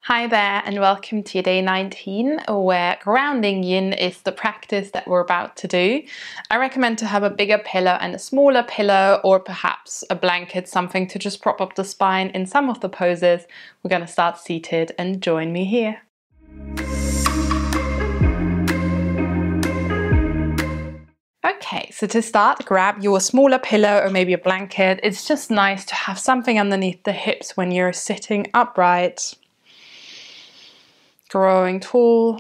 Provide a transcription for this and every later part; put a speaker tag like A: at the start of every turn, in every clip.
A: Hi there and welcome to day 19 where grounding yin is the practice that we're about to do. I recommend to have a bigger pillow and a smaller pillow, or perhaps a blanket, something to just prop up the spine in some of the poses. We're going to start seated and join me here. Okay, so to start, grab your smaller pillow or maybe a blanket. It's just nice to have something underneath the hips when you're sitting upright. Growing tall.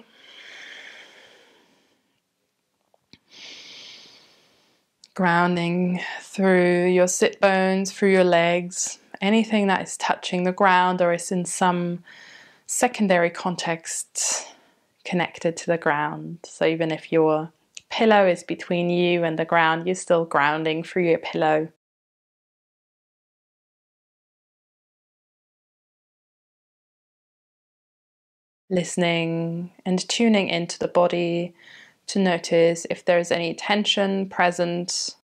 A: Grounding through your sit bones, through your legs, anything that is touching the ground or is in some secondary context connected to the ground. So even if your pillow is between you and the ground, you're still grounding through your pillow. Listening and tuning into the body to notice if there's any tension present.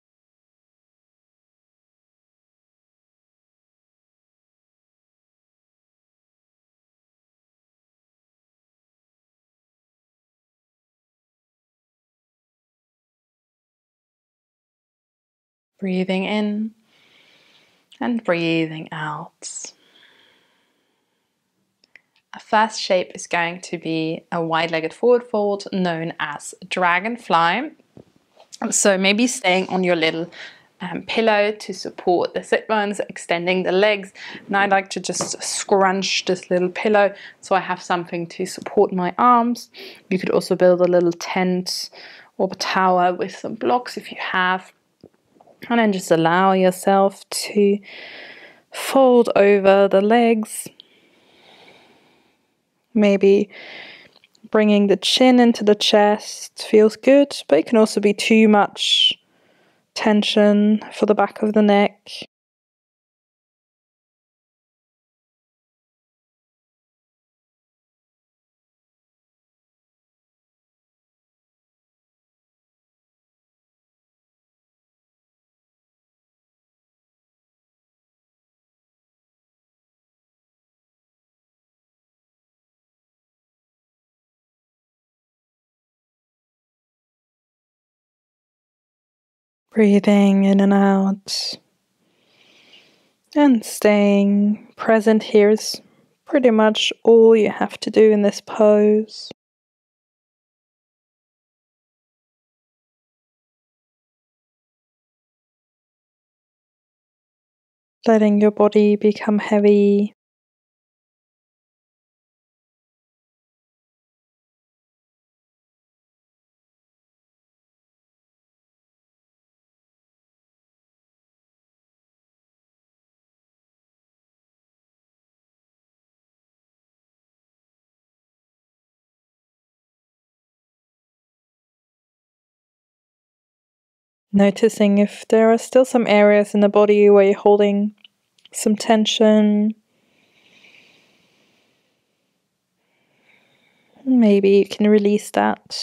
A: Breathing in and breathing out. Our first shape is going to be a wide-legged forward fold known as dragonfly. So maybe staying on your little pillow to support the sit bones, extending the legs. And I like to just scrunch this little pillow so I have something to support my arms. You could also build a little tent or a tower with some blocks if you have. And then just allow yourself to fold over the legs. Maybe bringing the chin into the chest feels good, but it can also be too much tension for the back of the neck. Breathing in and out. And staying present here is pretty much all you have to do in this pose. Letting your body become heavy. Noticing if there are still some areas in the body where you're holding some tension. Maybe you can release that.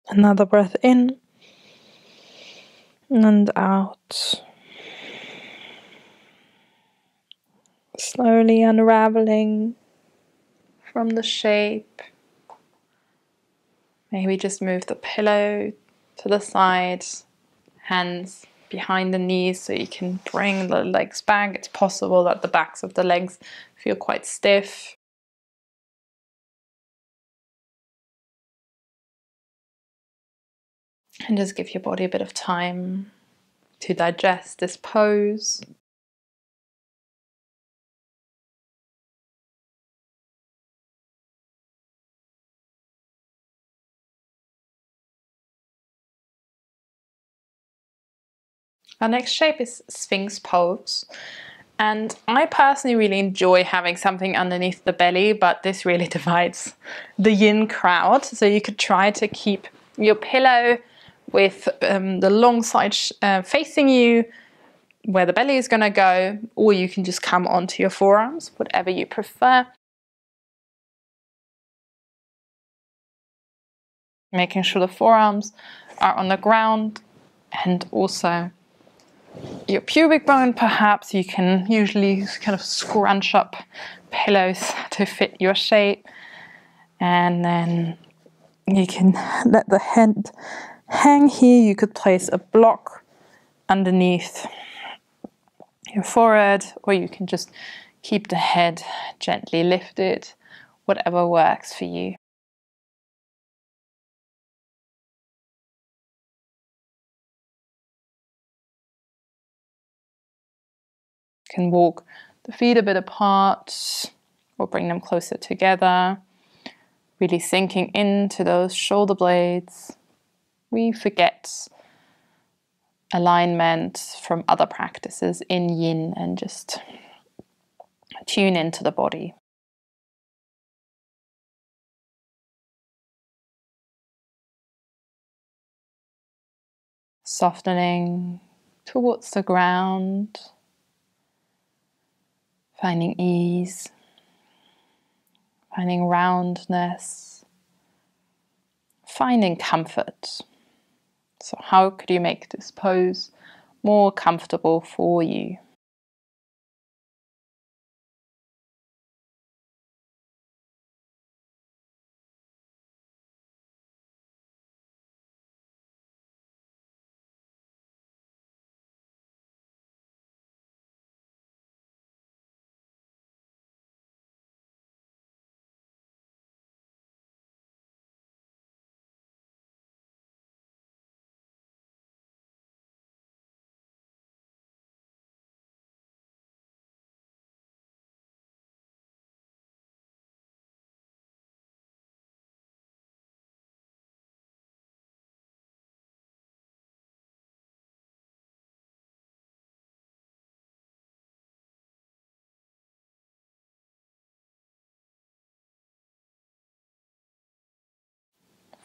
A: Another breath in and out. Slowly unraveling from the shape. Maybe just move the pillow to the side, hands behind the knees so you can bring the legs back. It's possible that the backs of the legs feel quite stiff. And just give your body a bit of time to digest this pose. Our next shape is Sphinx pose. And I personally really enjoy having something underneath the belly, but this really divides the yin crowd. So you could try to keep your pillow with the long side facing you, where the belly is going to go, or you can just come onto your forearms, whatever you prefer. Making sure the forearms are on the ground, and also your pubic bone. Perhaps you can usually kind of scrunch up pillows to fit your shape, and then you can let the head hang here. You could place a block underneath your forehead, or you can just keep the head gently lifted, whatever works for you. You can walk the feet a bit apart or bring them closer together, really sinking into those shoulder blades. We forget alignment from other practices in yin and just tune into the body. Softening towards the ground, finding ease, finding roundness, finding comfort. So how could you make this pose more comfortable for you?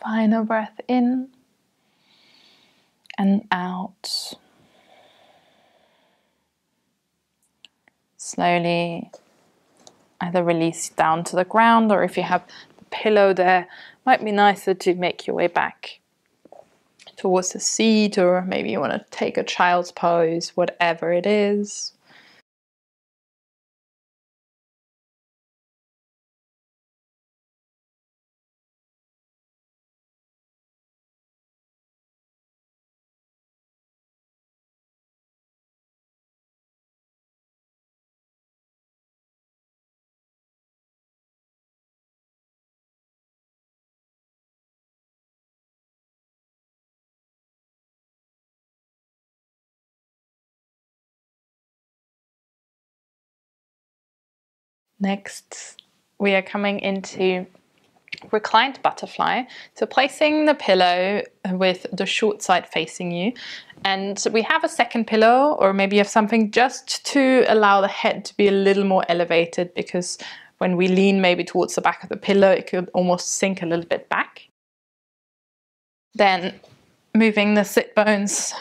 A: Final breath in and out. Slowly either release down to the ground, or if you have the pillow there, might be nicer to make your way back towards the seat, or maybe you want to take a child's pose, whatever it is. Next, we are coming into reclined butterfly. So placing the pillow with the short side facing you. And we have a second pillow, or maybe you have something just to allow the head to be a little more elevated, because when we lean maybe towards the back of the pillow, it could almost sink a little bit back. Then moving the sit bones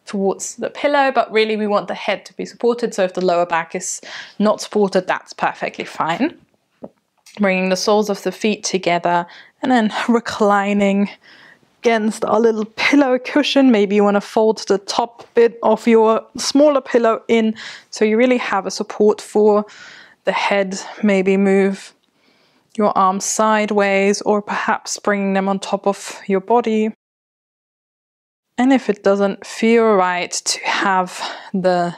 A: towards the pillow, but really we want the head to be supported. So if the lower back is not supported, that's perfectly fine. Bringing the soles of the feet together and then reclining against our little pillow cushion. Maybe you want to fold the top bit of your smaller pillow in, so you really have a support for the head. Maybe move your arms sideways, or perhaps bringing them on top of your body. And if it doesn't feel right to have the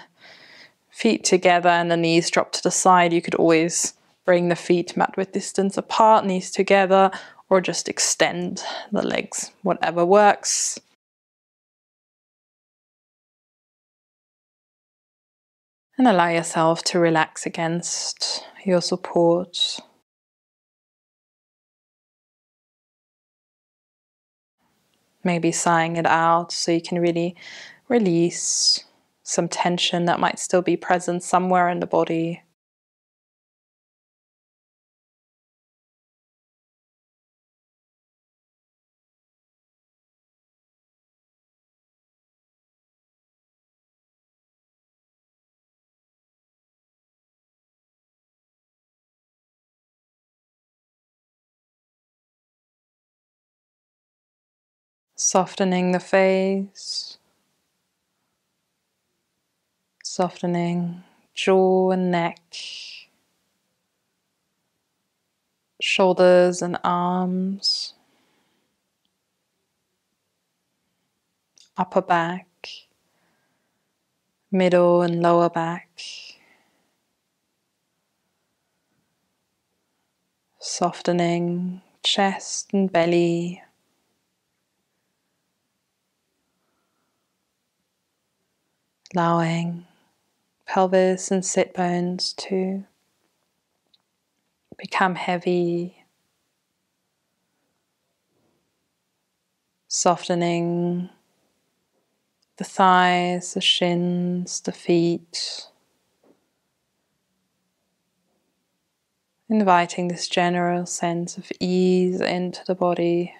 A: feet together and the knees drop to the side, you could always bring the feet mat width distance apart, knees together, or just extend the legs, whatever works. And allow yourself to relax against your support. Maybe sighing it out so you can really release some tension that might still be present somewhere in the body. Softening the face, softening jaw and neck, shoulders and arms, upper back, middle and lower back, softening chest and belly, allowing pelvis and sit bones to become heavy, softening the thighs, the shins, the feet, inviting this general sense of ease into the body.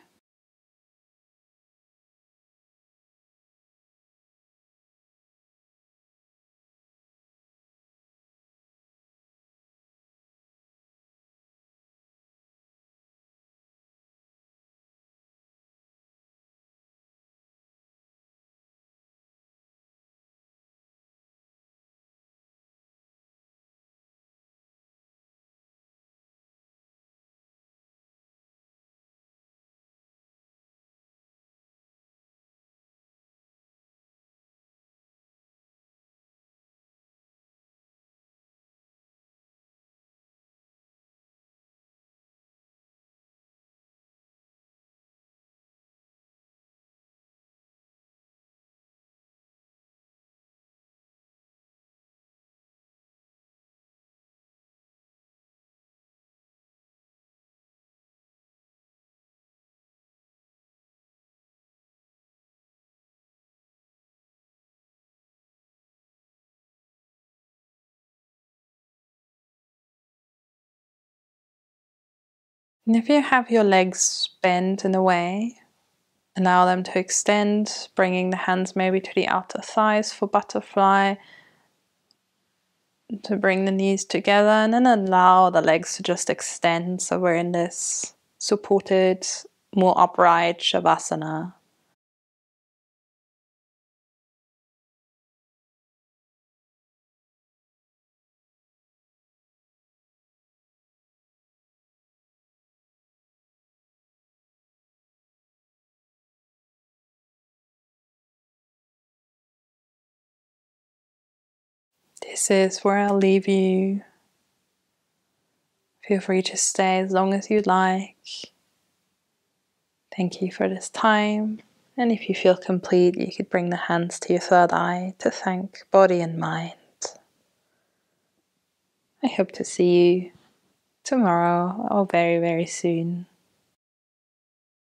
A: And if you have your legs bent in a way, allow them to extend, bringing the hands maybe to the outer thighs for butterfly, to bring the knees together, and then allow the legs to just extend so we're in this supported, more upright Shavasana. This is where I'll leave you. Feel free to stay as long as you'd like. Thank you for this time. And if you feel complete, you could bring the hands to your third eye to thank body and mind. I hope to see you tomorrow or very, very soon.